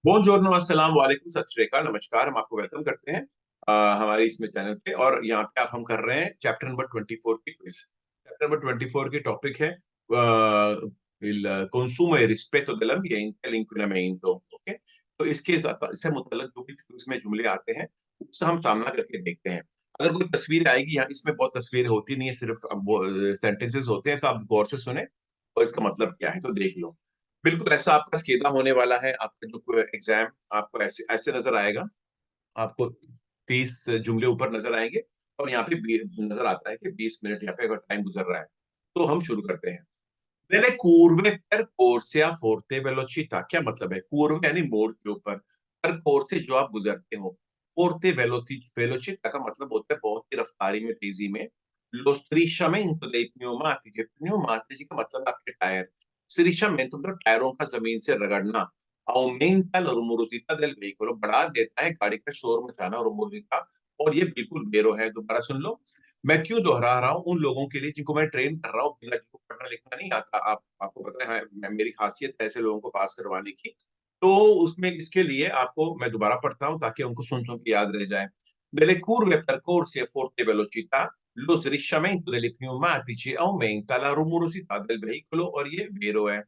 बुongiorno, अस्सलाम वालेकुम, सत श्री अकाल, नमस्कार। हम आपको वेलकम करते हैं हमारे इसमें चैनल पे। और यहाँ पे आप हम कर रहे हैं चैप्टर नंबर 24 की क्विज। चैप्टर नंबर 24 की टॉपिक है il consumo e rispetto dell'ambiente, l'inquinamento। Okay, तो इससे मुतल्लिक जो भी इसमें जुमले आते हैं उसका हम सामना करके देखते हैं। अगर कोई तस्वीर आएगी, यहाँ इसमें बहुत तस्वीरें होती नहीं है, सिर्फ सेंटेंसेस होते हैं, तो आप गौर से सुने और इसका मतलब क्या है तो देख लो। बिल्कुल ऐसा आपका स्केदा होने वाला है। आपका जो एग्जाम आपको ऐसे ऐसे नजर आएगा। आपको 30 जुमले ऊपर नजर आएंगे और यहाँ पे नजर आता है कि 20 मिनट यहाँ पे अगर टाइम गुजर रहा है। तो हम शुरू करते हैं। Delle curve percorse a forte velocità। क्या मतलब है? curve यानी मोड़ के ऊपर, percorse जो आप गुजरते हो। forte velocità का मतलब होता है बहुत ही रफ्तारी में, तेजी में। lo strisciamento dei pneumatici, pneumatici का मतलब आपके टायर। strisciamento मतलब टायरों का जमीन से रगड़ना। aumenta la rumorosità del veicolo, बढ़ा देता है गाड़ी का शोर मचाना, rumorosità। और ये बिल्कुल बेरो है, दोबारा सुन लो। मैं क्यों दोहरा रहा हूँ? उन लोगों के लिए जिनको मैं ट्रेन कर रहा हूँ, बिना जिनको पढ़ना लिखना नहीं आता। आपको पता है मेरी खासियत है ऐसे लोगों को पास करवाने की। तो उसमें इसके लिए आपको मैं दोबारा पढ़ता हूँ ताकि उनको सुन सुन के याद रह जाए। Delle curve percorse a forte velocità, lo srisciamento dei pneumatici aumenta la rumorosità del veicolo। और ये वेरो है।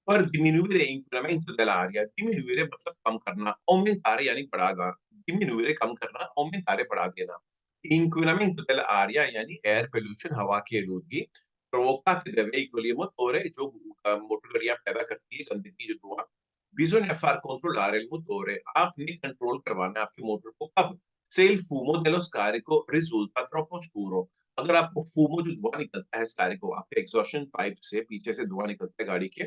पर diminuire inquinamento dell'aria, diminuire मतलब कम करना, aumentare यानी बढ़ाना। diminuire कम करना, aumentare बढ़ा देना। inquinamento dell'aria यानी एयर पोल्यूशन, हवा की आलूदगी। provocate da veicoli e motore, जो मोटर गाड़ियां पैदा करती है गंदगी, जो धुआं। bisogna far controllare il motore, आपने कंट्रोल करवाना है आपके मोटर को। कब? se il fumo dello scarico risulta troppo scuro, अगर आपको फूमो जो धुआं निकलता है स्कारिको, आपके एग्जॉशन पाइप से पीछे से धुआं निकलता है गाड़ी के,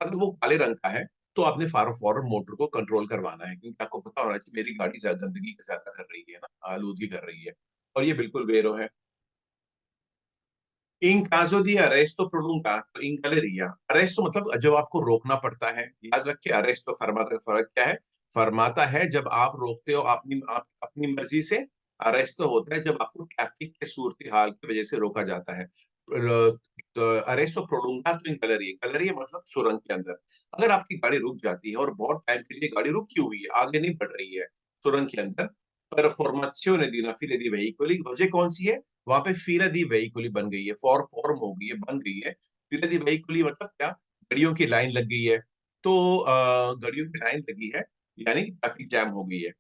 अगर वो काले रंग का है तो आपने फौरन मोटर को कंट्रोल करवाना है, क्योंकि आपको पता होना चाहिए मेरी गाड़ी ज्यादा गंदगी ज्यादा कर रही है ना, आलूदगी कर रही है। और ये बिल्कुल बेरो है। इन caso di arresto prolungato in galleria, अरेस्टो मतलब जब आपको रोकना पड़ता है। याद रखिए, अरेस्टो फरमाता का फर्क क्या है? फरमाता है जब आप रोकते हो आप अपनी मर्जी से। अरेस्टो होता है जब आपको ट्रैफिक के सूरत हाल की वजह से रोका जाता है। तो अरेस्टो प्रोलुंगातो इन गैलरिया, गैलरिया मतलब सुरंग के अंदर। अगर आपकी गाड़ी रुक जाती है और बहुत टाइम के लिए गाड़ी रुकी हुई है, आगे नहीं बढ़ रही है सुरंग के अंदर, पर फॉर्मेzione di una fila di veicoli, वजह कौन सी है? वहां पे फीला दी वेहिकुली बन गई है, फॉर्म हो गई है, बन गई है। फीला दी वेहिकुली मतलब क्या? गाड़ियों की लाइन लग गई है। तो गाड़ियों की लाइन लगी है यानी ट्रैफिक जैम हो गई है।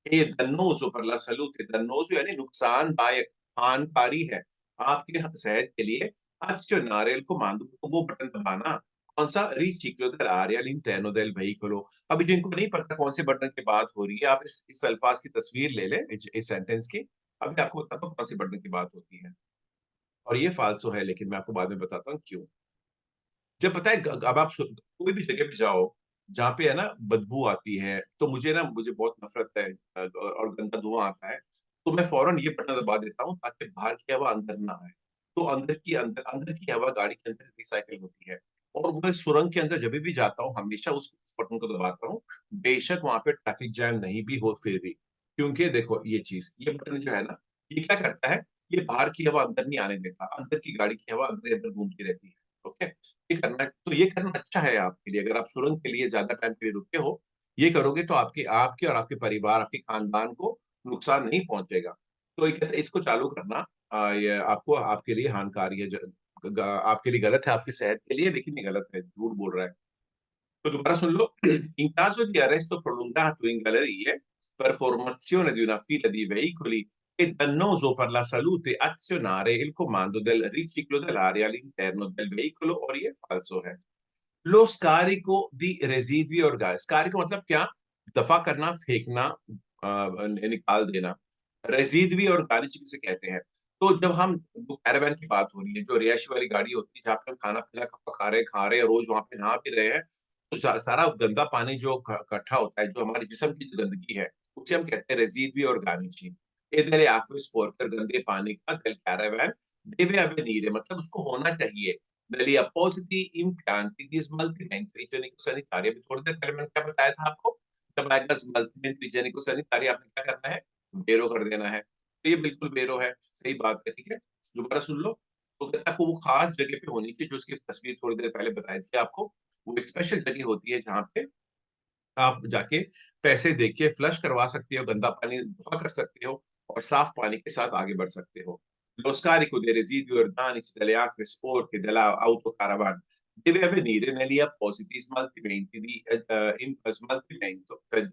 ये दन्नोजो पर ला सलूट, दन्नोजो यानी नुकसानदायक, हानिकारी है आपके सेहत के लिए। अच्छो नारियल को मांदो, तो वो बटन दबाना। कौन सा? riciclo dell'aria all'interno del veicolo। अभी जिनको नहीं पता कौन से बटन की बात हो रही है, आप इस अल्फाज की तस्वीर ले लें, इस सेंटेंस की। अभी आपको बताता हूँ कौन सी बटन की बात होती है। और ये फालसो है, लेकिन मैं आपको बाद में बताता हूँ क्यों। जब पता है अब आप कोई भी जगह पे जाओ जहाँ पे है ना बदबू आती है, तो मुझे बहुत नफरत है। और गंदा धुआं आता है। तो मैं फौरन ये बटन दबा देता हूँ ताकि बाहर की हवा अंदर ना आए। तो अंदर अंदर की हवा गाड़ी के अंदर रिसाइकिल होती है। और मैं सुरंग के अंदर जब भी जाता हूँ हमेशा उस बटन को दबाता हूँ। बेशक वहां पे ट्रैफिक जैम नहीं भी हो फिर भी। क्योंकि देखो ये बटन जो है ना, ये क्या करता है? ये बाहर की हवा अंदर नहीं आने देता, अंदर की गाड़ी की हवा अंदर अंदर घूमती रहती है। ओके, ये करना अच्छा है आपके लिए। अगर आप सुरंग के लिए ज्यादा टाइम के लिए रुके हो, ये करोगे तो आपके आपके और आपके परिवार, आपके खानदान को नुकसान नहीं पहुंचेगा। तो इसको चालू करना ये आपको आपके लिए हानिकारी है। आपके लिए गलत है, आपकी सेहत के लिए, लेकिन ये गलत है, झूठ बोल रहा है। तो दोबारा सुन लो। In caso di arresto prolungato in gallerie per formazione di una fila di veicoli, è dannoso per la salute azionare il comando del riciclo dell'aria all'interno del veicolo, और ये falso है। लो स्कारिको दी रेसिडुई ऑर्गेनिक, स्कारिको मतलब क्या? दफा करना, फेंकना, निकाल देना। रेसिडुई ऑर्गेनिक जिसे कहते हैं। तो जब हम कैरावान की बात हो रही है, जो रिहायशी वाली गाड़ी होती है जहाँ पे हम खाना पीना पका रहे, खा रहे हैं, रोज वहां पे नहा भी रहे हैं, तो सारा गंदा पानी जो इकट्ठा होता है, जो हमारे जिस्म की जो गंदगी है, उसे हम कहते हैं रेसिडुई organic. e delle acque sporche, गंदे पानी का del caravan deve avvenire, मतलब उसको होना चाहिए degli appositi impianti di smaltimento igienico-sanitario। अभी थोड़ी देर पहले मैंने क्या बताया था आपको? जब आएगा स्मल्टीमेंट igienico-sanitario, आपने क्या करना है? बेरो कर देना है। तो ये बिल्कुल बेरो है, सही बात है, ठीक है। दोबारा सुन लो। तो कहता है आपको वो खास जगह पे होनी चाहिए जो उसकी तस्वीर थोड़ी देर पहले बताई थी आपको। वो एक स्पेशल जगह होती है जहाँ पे आप जाके पैसे दे के फ्लश करवा सकते हो, गंदा पानी धोआ कर सकते हो और साफ पानी के साथ आगे बढ़ सकते हो. Lo scarico dei residui organici delle acque sporche dell'autocaravana deve avvenire negli appositi smaltimenti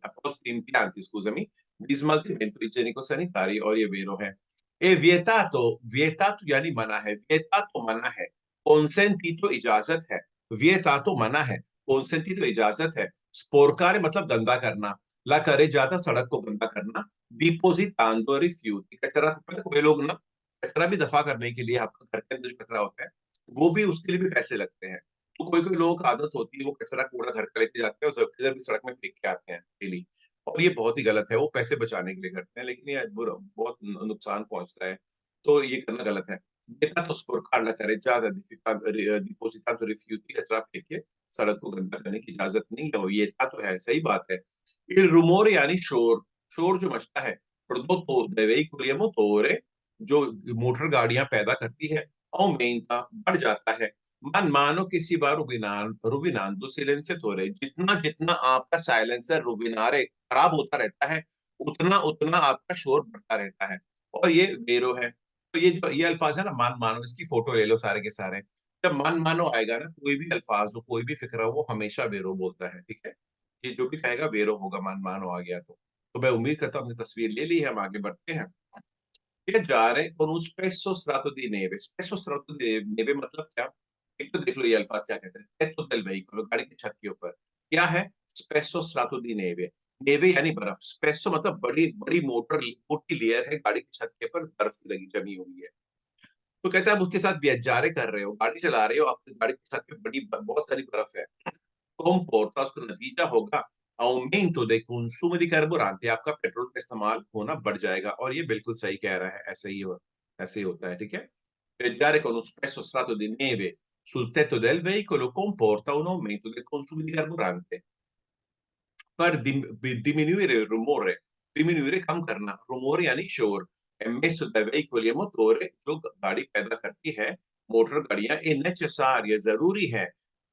appositi impianti, scusami, di smaltimento igienico-sanitario. और ये वेरो है. E vietato यानी मना है, vietato मना है, consentito इजाजत है, vietato मना है, consentito इजाजत है, sporcare मतलब गंदा करना, la careggiata सड़क को गंदा करना, depositando rifiuti कचरा, कोई लोग ना कचरा भी दफा करने के लिए, आपका घर के अंदर जो कचरा होता है वो भी, उसके लिए भी पैसे लगते हैं. तो कोई कोई लोगों को आदत होती है वो कचरा कूड़ा घर का लेके जाते हैं और किधर भी सड़क में फेंक के आते हैं डेली. और ये बहुत ही गलत है, वो पैसे बचाने के लिए करते हैं लेकिन ये बहुत नुकसान पहुंचता है. तो ये करना गलत है. vietato sporcare la careggiata depositando rifiuti, कचरा फेंक के सड़क को गंदा करने की इजाजत नहीं है. ये तो है, सही बात है. il rumore यानी शोर, शोर जो मचता है, prodotto dai veicoli a motore, जो मोटर गाड़ियां पैदा करती है, aumenta बढ़ जाता है, man mano che si va rovinando silenziatore, जितना जितना आपका साइलेंसर रोविनारे खराब होता रहता है, उतना उतना आपका शोर बढ़ता रहता है. और ये वेरो है. तो ये जो ये अल्फाज है ना, मान मानो, इसकी फोटो ले लो सारे के सारे. जब मान मानो आएगा ना, कोई भी अल्फाज हो, कोई भी फिक्र हो, वो हमेशा वेरो बोलता है. ठीक है, ये जो भी कहेगा वेरो होगा, मान मानो आ गया तो मैं उम्मीद करता हूँ आपने तस्वीर ले ली है, हम आगे बढ़ते हैं. viaggiare con un spesso strato di neve. Spesso strato di neve मतलब क्या? एक तो देख लो ये अल्फाज क्या कहते हैं. tetto del veicolo, गाड़ी की छत के ऊपर क्या है? spesso strato di neve. नेवे यानी बर्फ. स्पेसो मतलब बड़ी बड़ी मोटी लेयर है गाड़ी की छत के ऊपर, बर्फ की लगी जमी हुई है. तो कहता है आप उसके साथ वियाजारे कर रहे हो, गाड़ी चला रहे हो, आपकी गाड़ी की छत पे बड़ी बहुत सारी बर्फ है. comporta, उसका नतीजा होगा aumento dei consumi di carburante, आपका पेट्रोल का इस्तेमाल होना बढ़ जाएगा. और ये बिल्कुल सही कह रहा है, ऐसे ही होता है. ठीक है. viaggiare con un spesso strato di neve sul tetto del veicolo comporta un aumento del consumo di carburante. पर diminuire il rumore, diminuire कम करना, rumore यानी शोर, emesso dai veicoli a motore, जो गाड़ी पैदा करती है, मोटर गाड़ियां, è necessaria, जरूरी है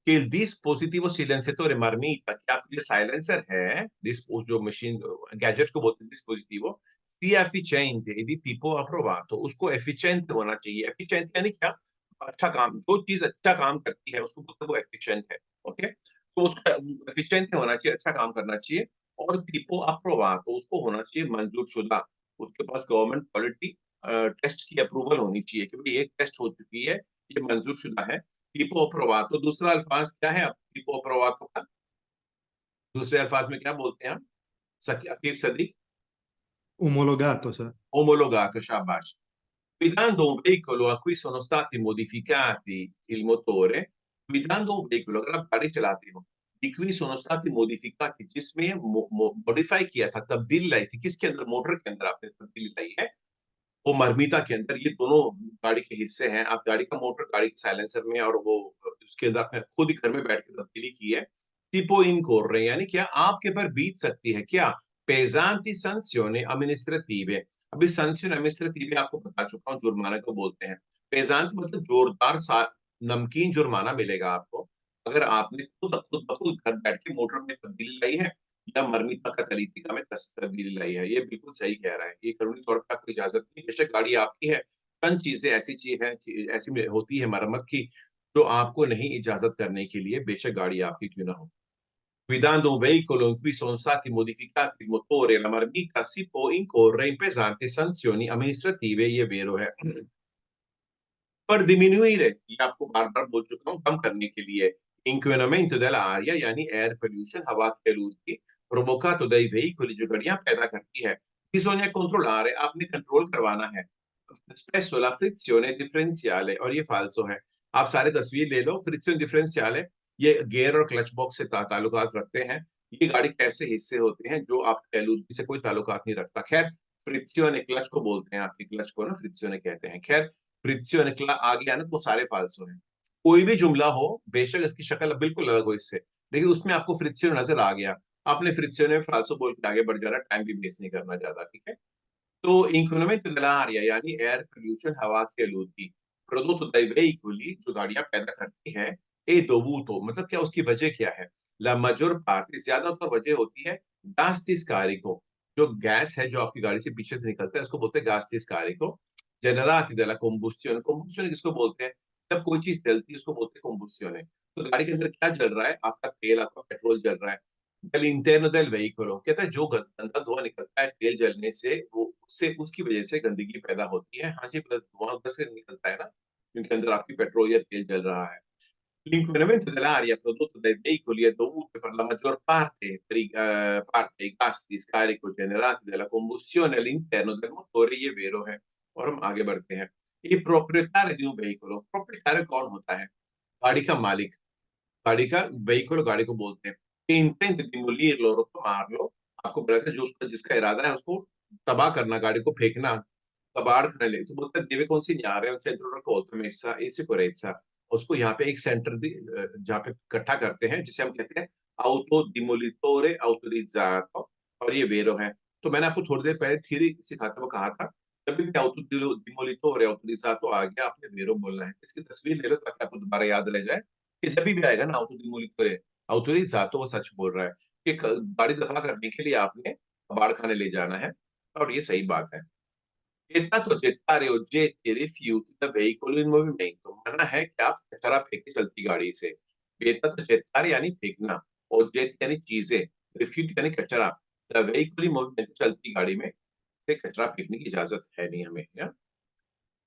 कि il dispositivo silenziatore marmita, कि आपका जो साइलेंसर है, जो मशीन गैजेट को बोलते हैं dispositivo, sia efficiente e di tipo approvato, उसको efficient होना चाहिए. efficient यानी क्या? अच्छा काम, जो चीज अच्छा काम करती है उसको बोलते हैं वो efficient है. ओके. तो उसका एफिशिएंट होना चाहिए, अच्छा काम करना चाहिए. और tipo approvato, उसको होना चाहिए मंजूर शुदा. उसके पास गवर्नमेंट क्वालिटी टेस्ट की अप्रूवल होनी चाहिए कि भाई ये टेस्ट हो चुकी है, ये मंजूर शुदा है. tipo approvato दूसरा अल्फाज क्या है? अब tipo approvato का दूसरे अल्फाज में क्या बोलते हैं हम? अकीब सदी. Omologato, sir. ओमोलोगाto, शाबाश. Guidando un veicolo a cui sono stati modificati il motore, guidando un veicolo, अगर आप गाड़ी चलाते हो, di cui sono stati modificati, जिसमें मॉडिफाई किया था, तब्दीली लाई थी, किसके अंदर? मोटर के अंदर आपने तब्दीली लाई है, वो मरमीता के अंदर. ये दोनों गाड़ी के हिस्से हैं. आप गाड़ी का मोटर गाड़ी के साइलेंसर में, और वो उसके अंदर आपने खुद ही घर में बैठ के तब्दीली की है. tipo incorre यानी क्या? आपके पर बीत सकती है क्या? pesanti sanzioni amministrative. अभी sanzioni amministrative आपको बता चुका हूँ, जुर्माना को बोलते हैं. pesanti मतलब जोरदार नमकीन जुर्माना मिलेगा आपको, अगर आपने खुद खुद ब खुद घर बैठ के मोटर में तब्दीली लाई है या मरम्मत का तरीका में तब्दीली लाई है. ये बिल्कुल सही कह रहा है. ये कानूनी तौर पर आपको इजाजत नहीं, बेशक गाड़ी आपकी है, चंद चीजें ऐसी चीज है, ऐसी में होती है मरम्मत की, जो आपको नहीं इजाजत करने के लिए, बेशक गाड़ी आपकी क्यों ना हो. Guidando un veicolo in cui sono stati modificati il motore e la marmita si può incorrere in pesanti sanzioni amministrative, ये vero है. पर diminuire, ये आपको बार बार बोल चुका हूँ, कम करने के लिए, inquinamento dell'aria यानी एयर पोल्यूशन, हवा की आलूदगी, provocato dai veicoli, जो गाड़ियां पैदा करती है, bisogna controllare, आपने कंट्रोल करवाना है. spesso la frizione differenziale, और ये फालसो है. आप सारे तस्वीर ले लो. फ्रिक्शन डिफरेंशियल, ये गियर और क्लच बॉक्स से ताल्लुकात रखते हैं. ये गाड़ी के ऐसे हिस्से होते हैं जो आपके आलूदगी से कोई ताल्लुकात नहीं रखता. खैर, फ्रिक्शन क्लच को बोलते हैं, आपकी क्लच को ना फ्रिक्शन कहते हैं. खैर, फ्रिक्शन आ गया ना तो सारे फालसो हैं. कोई भी जुमला हो, बेशक इसकी शक्ल बिल्कुल अलग हो इससे, लेकिन उसमें आपको फ्रिक्शन नजर आ गया, आपने फ्रिक्शन में फालसो बोल के आगे बढ़ जाना, टाइम भी वेस्ट नहीं करना ज्यादा. ठीक है. तो इंक्रीमेंट दell'aria यानी एयर पोल्यूशन, हवा की आलूदगी, prodotto dai veicoli, जो गाड़ियां पैदा करती हैं, e dovuto मतलब क्या, उसकी वजह क्या है? ला maggior parte, ज्यादातर वजह होती है gas di scarico, जो गैस है जो आपकी गाड़ी से पीछे से निकलता है उसको बोलते हैं gas di scarico, generati dalla combustione। combustione किसको बोलते हैं? जब कोई चीज जलती है उसको बोलते हैं combustione। तो गाड़ी के अंदर क्या जल रहा है? आपका तेल, आपका पेट्रोल जल रहा है। all'interno del veicolo, कहता है जो गंदा धुआं निकलता है तेल जलने से, वो उससे उसकी वजह से गंदगी पैदा होती है। हाँ जी, धुआं उधर से निकलता है ना, क्योंकि अंदर आपकी पेट्रोल या तेल जल रहा है। L'inquinamento dell'aria prodotto dai veicoli è dovuto per la maggior parte ai gas di scarico generati dalla combustione all'interno del motore, ये vero है। और हम आगे बढ़ते हैं। ये proprietario di un veicolo, proprietario कौन होता है? गाड़ी का मालिक। गाड़ी का व्हीकल गाड़ी को बोलते हैं। इंटेंट डिमोलीर्लो, रोमारलो, आपको पता है जो उसका जिसका इरादा है उसको तबाह करना, गाड़ी को फेंकना, कबाड़ करने ले तो बोलते हैं deve consegnare a un centro raccolta messa in sicurezza। उसको यहाँ पे एक सेंटर जहाँ पे इकट्ठा करते हैं जिसे हम कहते हैं auto demolitore autorizzato, और ये वेरो है। तो मैंने आपको थोड़ी देर पहले थ्योरी सिखाते हुए कहा था, जब भी auto demolitore autorizzato आ गया आपने वेरो बोलना है। इसकी तस्वीर ले लो ताकि आपको दोबारा याद रह जाए कि जब भी आएगा ना auto demolitore autorizzato, वो सच बोल रहा है कि गाड़ी दफा करने के लिए आपने कबाड़ खाने ले जाना है, और ये सही बात है। Vietato gettare oggetti e rifiuti da veicolo in movimento, मना है कि आप कचरा फेंके चलती गाड़ी से। Vietato gettare यानी फेंकना, oggetti यानी चीजें, रिफ्यूट यानी कचरा, द veicolo in movimento चलती गाड़ी में से कचरा फेंकने की इजाजत है नहीं हमें, या?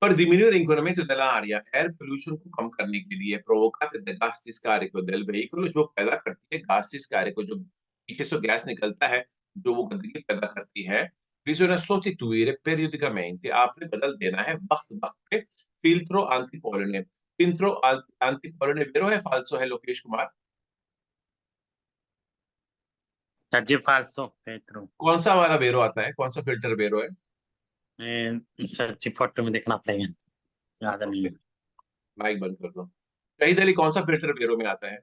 Per diminuire l'inquinamento dell'aria, air pollution को कम करने के लिए provocate da gas di scarico del veicolo, जो पैदा करती है gas di scarico, जो पीछे से गैस निकलता है जो वो गंदगी पैदा करती है, bisogna sostituire periodicamente, आपने बदल देना है वक्त वक्त पे filtro antipolline। filtro antipolline vero है falso है लोकेश कुमार? सर जी फाल्सो पेट्रो। कौन सा वाला वेरो आता है? कौन सा फिल्टर वेरो है? सर जी फोटो में देखना पड़ेगा, याद नहीं ओके, है। माइक बंद कर दो। शहीद अली, कौन सा फिल्टर वेरो में आता है?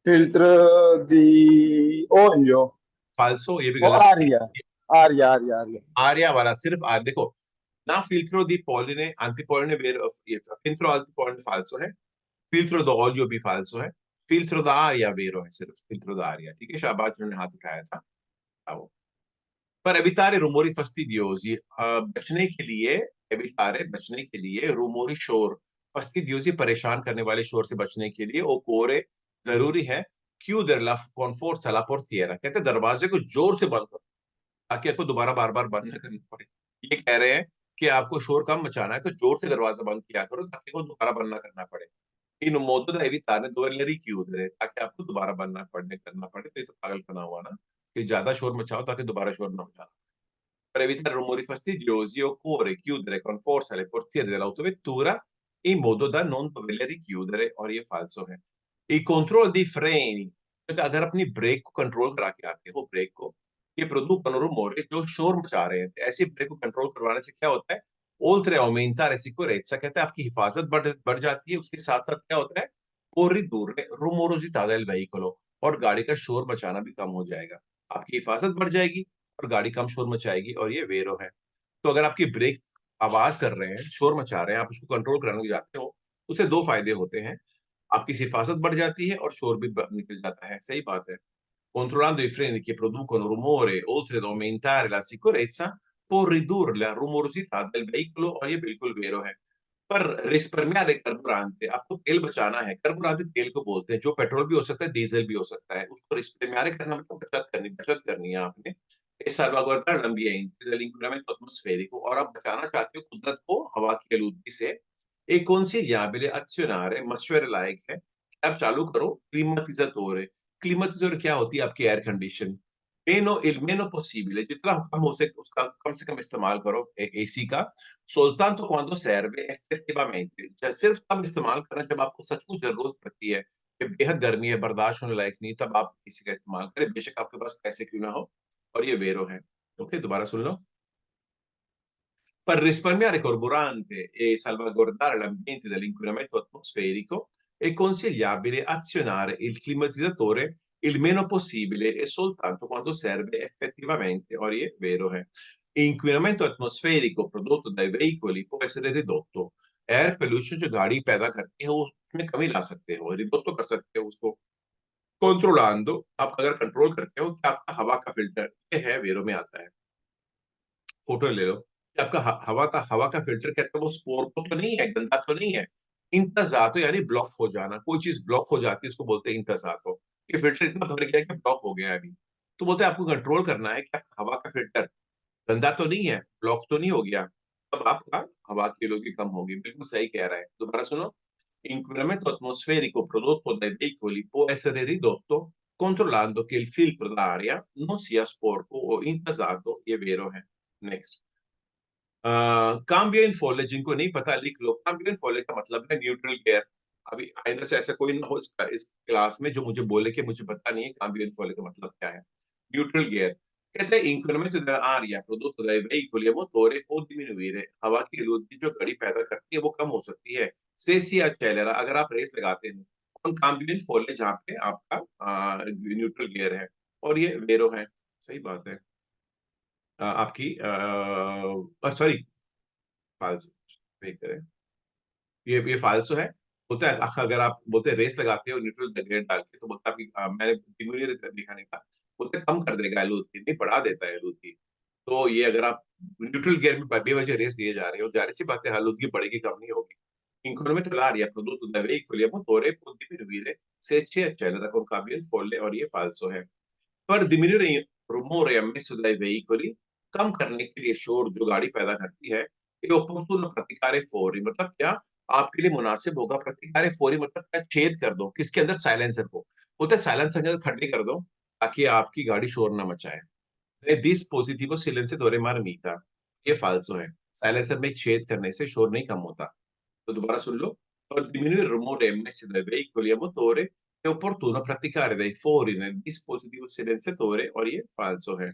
Filtro di olio फाल्सो, ये भी o गलत है। aria? Aria. आर्या वाला सिर्फ आर देखो ना, filtro di polline antipolline vero, filtro antipolline falso है, filtro d'olio भी falso है, filtro d'aria vero है, सिर्फ filtro d'aria। ठीक है, शाबाश जिन्होंने हाथ उठाया था। आओ। पर evitare rumori fastidiosi, बचने के लिए, evitare बचने के लिए, rumori शोर, fastidiosi परेशान करने वाले शोर से बचने के लिए, occorre जरूरी है, chiudere la con forza la portiera, कहते हैं दरवाजे को जोर से बंद करो ताकि आपको दोबारा बार बार बंद न करना पड़े। ये कह रहे हैं कि आपको शोर कम मचाना है तो जोर से दरवाजा बंद किया करो ताकि वो दोबारा बंद ना करना पड़े। इन मोdo da evitare doverli richiudere, ताकि आपको दोबारा बंद ना पड़ने करना पड़े। तो ये तो पागलपना हुआ ना, कि ज्यादा शोर मचाओ ताकि दोबारा शोर ना मचाना। Per evitare rumori fastidiosi occorre chiudere con forza le portiere dell'autovettura in modo da non doverle richiudere, और ये फाल्सो है। il controllo dei freni, अगर अपनी ब्रेक को कंट्रोल करा के आते हो, ब्रेक को, ये producono rumore जो शोर मचा रहे हैं, ऐसी ब्रेक को कंट्रोल करवाने से क्या होता है? oltre a aumentare sicurezza, कहते हैं आपकी हिफाजत बढ़ जाती है, उसके साथ साथ क्या होता है? o ridurre rumorosità del veicolo, और गाड़ी का शोर मचाना भी कम हो जाएगा। आपकी हिफाजत बढ़ जाएगी और गाड़ी कम शोर मचाएगी, और ये वेरो है। तो अगर आपकी ब्रेक आवाज कर रहे हैं, शोर मचा रहे हैं, आप उसको कंट्रोल कराने जाते हो, उससे दो फायदे होते हैं, आपकी हिफाजत बढ़ जाती है और शोर भी निकल जाता है। सही बात है। Controllando i freni che producono rumore, oltre ad aumentare la sicurezza, può ridurre la rumorosità del veicolo, और ये बिल्कुल वेरो है। पर रिस्पर्मियारे कार्बोरेंट, आपको तेल बचाना है। कार्बोरेंट तेल को बोलते हैं, जो पेट्रोल भी हो सकता है, डीजल भी हो सकता है। उसको रिस्पर्मियारे करना मतलब बचत करनी है आपने। E salvaguardare l'ambiente dall'inquinamento atmosferico, और आप बचाना चाहते हो कुदरत को हवा की आलूदगी से। è consigliabile azionare, मशवरे लायक है कि आप चालू करो क्लीमातिज़ातोरे। क्लीमातिज़ातोरे क्या होती है? आपकी air condition. il meno possibile, जितना कम हो सके उसका कम से कम इस्तेमाल करो एसी का, soltanto quando serve effettivamente, cioè सिर्फ तब इस्तेमाल करना जब आपको सचमुच जरूरत पड़ती है, कि बेहद गर्मी है, बर्दाश्त होने लायक नहीं, तब आप एसी का इस्तेमाल करें, बेशक आपके पास पैसे क्यों ना हो। और ये वेरो है। ओके, दोबारा सुन लो। Per risparmiare carburante e salvaguardare l'ambiente dall'inquinamento atmosferico è consigliabile azionare il climatizzatore il meno possibile e soltanto quando serve effettivamente, और ये vero है। Inquinamento atmosferico prodotto dai veicoli può essere ridotto। Air pollution जो गाड़ी पैदा करती है वो उसमें कमी ला सकते हो, रिदोत्तो कर सकते हो उसको। controllando, आप अगर कंट्रोल करते हो कि आपका हवा का फिल्टर, ये है वेरो में आता है। फोटो ले लो कि आपका हवा का फिल्टर कहते हैं वो स्पोर को तो नहीं है, गंदा तो नहीं है। इंतजातो यानी ब्लॉक हो जाना, कोई चीज ब्लॉक हो जाती है इसको बोलते हैं इंतजातो। ये फिल्टर इतना भर गया कि ब्लॉक हो गया है अभी। तो बोलते हैं आपको कंट्रोल करना है कि आपका हवा का फिल्टर गंदा तो नहीं है, ब्लॉक तो नहीं हो गया, तब आपका हवा की आलूगी कम होगी। बिल्कुल सही कह रहा है, दोबारा सुनो। Inquinamento atmosferico prodotto dai veicoli può essere ridotto controllando che il filtro d'aria non sia sporco o intasato, ये वेरो है। नेक्स्ट, cambio in folle, जिनको नहीं पता लिख लो। cambio in folle का मतलब है न्यूट्रल गियर। अभी आइंदा से ऐसा कोई ना हो इस क्लास में जो मुझे बोले कि मुझे पता नहीं है cambio in folle का मतलब क्या है। न्यूट्रल गियर कहते हैं increment dell'aria prodotto dai veicoli a motore può diminuire, हवा की आलूगी जो गाड़ी पैदा करती है वो कम हो सकती है। से सी accelera, अगर आप रेस लगाते हैं कौन cambio in folle जहाँ पे आपका न्यूट्रल गियर है, और ये वेरो है। सही बात है। आपकी सॉरी, फाल्सो, वेट करें, ये फाल्सो है। होता है अगर आप बोलते हैं रेस लगाते हो न्यूट्रल ग्रेड डाल के, तो बोलता है आपकी मैंने डिमोनियर दिखाने का, बोलते हैं कम कर देगा आलूगी, नहीं बढ़ा देता है आलूगी। तो ये अगर आप न्यूट्रल गियर में बेवजह रेस दिए जा रहे हो, जाहिर सी बात है आलूगी बढ़ेगी कम नहीं होगी। Incremento dell'aria prodotto dai veicoli a motore può diminuire se si accelera con cambio in folle, और ये फाल्सो है। पर diminuire rumore ammesso dai veicoli, कम करने के लिए शोर जो गाड़ी पैदा करती है, ये opportuno praticare fuori, मतलब क्या आपके लिए मुनासिब होगा। praticare fuori मतलब क्या, छेद कर दो किसके अंदर, साइलेंसर को। होता है साइलेंसर के अंदर खड्डे कर दो ताकि आपकी गाड़ी शोर ना मचाए। dispositivo silenziatore marmita, ये फाल्सो है। साइलेंसर में छेद करने से शोर नहीं कम होता। तो दोबारा सुन लो। Per diminuire il rumore emesso dai veicoli a motore è opportuno praticare dai fori nel dispositivo silenziatore, और ये falso है।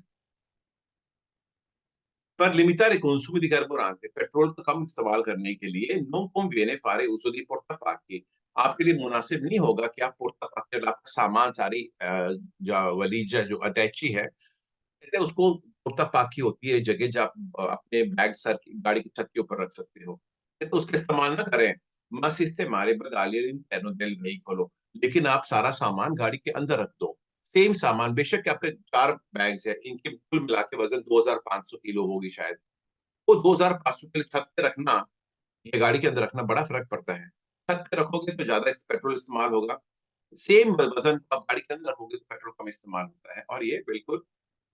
Per limitare i consumi di carburante, petrol का कम इस्तेमाल करने के लिए non conviene fare uso di portapacchi, आपके लिए मुनासिब नहीं होगा कि आप portapacchi, आपका सामान सारी जो वलीजा जो अटैची है, कहते हैं उसको portapacchi होती है जगह जहाँ आप अपने बैग सर गाड़ी की छत के ऊपर रख सकते हो, तो उसका इस्तेमाल ना करें। ma sistemare bagagli all'interno del veicolo, लेकिन आप सारा सामान गाड़ी के अंदर रख दो। सेम सामान, बेशक आपके 4 बैग्स है, इनके कुल मिला के वजन 2500 किलो होगी शायद, वो 2500 किलो छत पे रखना या गाड़ी के अंदर रखना बड़ा फर्क पड़ता है। छत पे रखोगे तो ज्यादा पेट्रोल इस्तेमाल होगा, सेम वजन आप गाड़ी के अंदर रखोगे तो पेट्रोल कम इस्तेमाल होता है, और ये बिल्कुल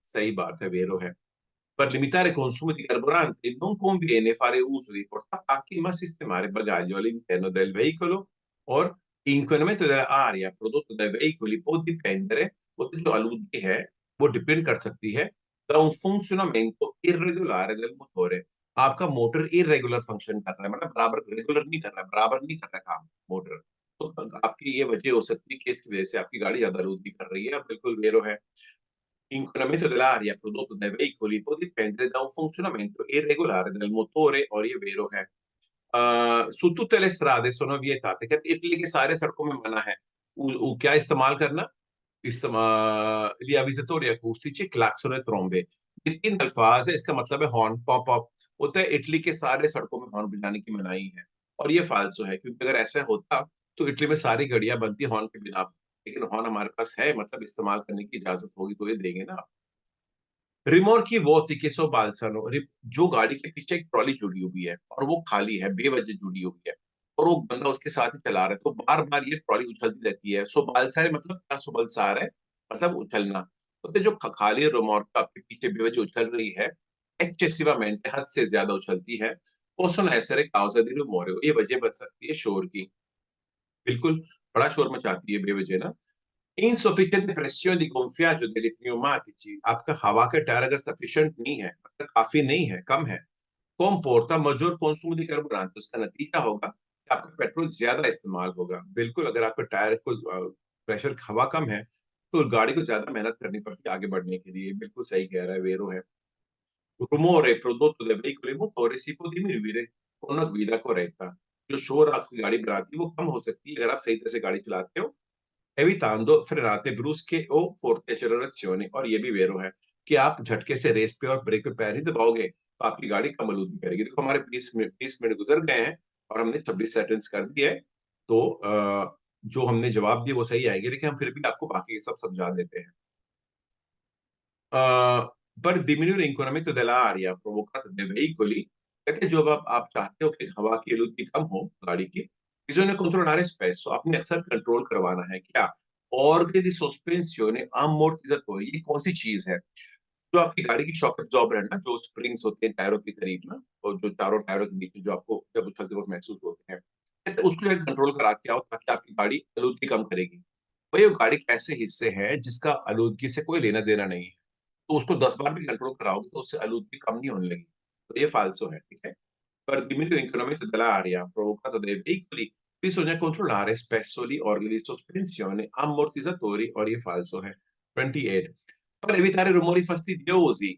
सही बात है, वेरो है। Per limitare i consumi di carburante non conviene fare uso di portapacchi, ma sistemare il bagaglio all'interno del veicolo, और inquinamento dell'aria prodotto dai veicoli può dipendere, वो जो आलूगी है वो डिपेंड कर सकती है da un funzionamento irregolare del motore, आपका motor irregular function कर रहा है, मतलब बराबर रेगुलर नहीं कर रहा है, बराबर नहीं कर रहा है काम मोटर। तो आपकी ये वजह हो सकती है कि इसकी वजह से आपकी गाड़ी ज्यादा आलूगी कर रही है, बिल्कुल वेरो है। Inquinamento dell'aria prodotto dai veicoli può dipendere da un funzionamento irregolare del motore, और ये वेरो है। su tutte le strade sono vietate, कहते इटली के सारे सड़कों में मना है क्या इस्तेमाल करना, gli avvisatori acustici, clacson e trombe, ये 3 अल्फाज है, इसका मतलब है हॉर्न, पॉप अप होता है। इटली के सारे सड़कों में हॉर्न बजाने की मनाही है, और ये फालतू है, क्योंकि अगर ऐसा होता तो इटली में सारी गाड़ियां बनती हॉर्न के बिना, लेकिन हॉर्न हमारे पास है, मतलब इस्तेमाल करने की इजाजत होगी तो ये देंगे ना। रिमोर्की वोट के सो बालसानो, जो गाड़ी के पीछे एक ट्रॉली जुड़ी हुई है और वो खाली है, बेवजह जुड़ी हुई है, और वो बंदा उसके साथ ही चला रहा है, तो बार बार ये ट्रॉली उछलती रहती है। सो बालसारे मतलब क्या, सुबलसार है मतलब उछलना। तो जो खाली रिमोर्क आपके पीछे बेवजह उछल रही है, eccessivamente, हद से ज्यादा उछलती है, possono essere causa di rumore, ये वजह बन सकती है शोर की। बिल्कुल, बड़ा शोर मचाती है बेवजह ना। insufficiente pressione di gonfiaggio degli pneumatici, आपका हवा के टायर अगर सफिशिएंट नहीं है, मतलब काफी नहीं है, कम है, comporta maggior consumo di carburante, उसका नतीजा होगा कि आपका पेट्रोल ज्यादा इस्तेमाल होगा। बिल्कुल, अगर आपका टायर को प्रेशर हवा कम है तो गाड़ी को ज्यादा मेहनत करनी पड़ती है आगे बढ़ने के लिए। बिल्कुल सही कह रहा है, वेरो है। rumore prodotto dai veicoli motori si può diminuire con una guida corretta, जो शोर आपकी गाड़ी बनाती है वो कम हो सकती है अगर आप सही तरह से गाड़ी चलाते हो, evitando frenate brusche o forti accelerazioni, और ये भी वेरो है कि आप झटके से रेस पे और ब्रेक पे पैर ही दबाओगे तो आपकी गाड़ी कम आलूगी करेगी। देखो हमारे 20 मिनट गुजर गए हैं और हमने 26 सेकंड्स कर दिए है। तो जो हमने जवाब दिया वो सही आएगी, लेकिन हम फिर भी आपको बाकी सब समझा देते हैं। Per diminuire l'inquinamento dell'aria provocato dai veicoli, कहते जब आप चाहते हो कि हवा की आलूगी कम हो गाड़ी की, bisogna controllare spesso, आपने अक्सर कंट्रोल करवाना है क्या? Organi di sospensione ammortizzatori, ये कौन सी चीज है? जो आपकी गाड़ी की शॉक एब्जॉर्बर है ना, जो स्प्रिंग्स होते हैं टायरों के करीब ना, और जो चारों टायरों के बीच में जो आपको जब उछलते वक्त महसूस होते हैं, कहते उसको जाके कंट्रोल करा के आओ ताकि आपकी गाड़ी आलूगी कम करेगी। भाई वो गाड़ी के ऐसे हिस्से हैं जिसका आलूगी से कोई लेना देना नहीं है, तो उसको 10 बार भी कंट्रोल कराओगे तो उससे आलूगी कम नहीं होने लगी। तो ये फालसो है, ठीक है? Per diminuire l'inquinamento dell'aria provocato dai veicoli bisogna controllare spesso gli organi di sospensione, ammortizzatori और ये falso है। 28 per evitare rumori fastidiosi,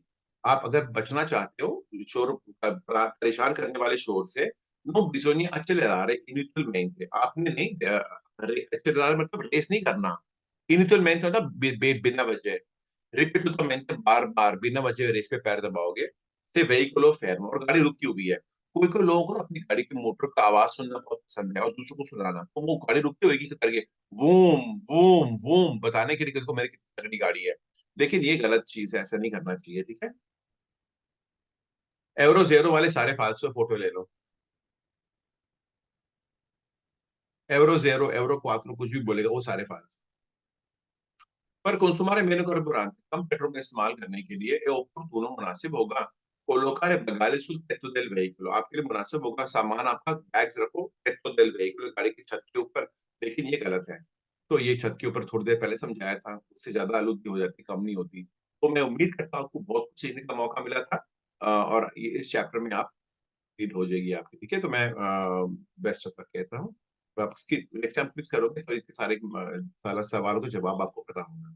आप अगर बचना चाहते हो शोर परेशान करने वाले शोर से, non bisogna accelerare inutilmente, आपने नहीं accelerare मतलब रेस नहीं करना, inutilmente मतलब बिना वजह, ripetutamente बार बार बिना वजह रेस पे पैर दबाओगे, से veicolo fermo, और गाड़ी रुकी हुई है। कोई कोई लोगों को ना अपनी गाड़ी के मोटर का आवाज सुनना बहुत पसंद है और दूसरों को सुनाना, तो वो गाड़ी रुकी होगी तो करके वूम वूम वूम बताने के लिए कि देखो मेरी कितनी तगड़ी गाड़ी है, लेकिन ये गलत चीज है, ऐसा नहीं करना चाहिए, ठीक है? एवरो जेरो वाले सारे फालतू फोटो ले लो। एवरो जेरो एवरो क्वात्रो कुछ भी बोलेगा वो सारे फालतू। पर consumare meno carburante, कम पेट्रोल का इस्तेमाल करने के लिए è opportuno, मुनासिब होगा collocare bagagli sul tetto del veicolo, आपके लिए मुनासिब होगा सामान आपका बैग्स रखो tetto del veicolo, गाड़ी की छत के ऊपर, लेकिन ये गलत है। तो ये छत के ऊपर थोड़ी देर पहले समझाया था, उससे ज्यादा आलूगी हो जाती, कम नहीं होती। तो मैं उम्मीद करता हूँ आपको बहुत कुछ सीखने का मौका मिला था, और ये इस चैप्टर में आप रीड हो जाएगी आपकी, ठीक है? तो मैं बेस्ट ऑफ लक कहता हूँ। तो आप इसकी नेक्स्ट टाइम क्विज करोगे तो इतने सारे सवालों के जवाब आपको पता होगा।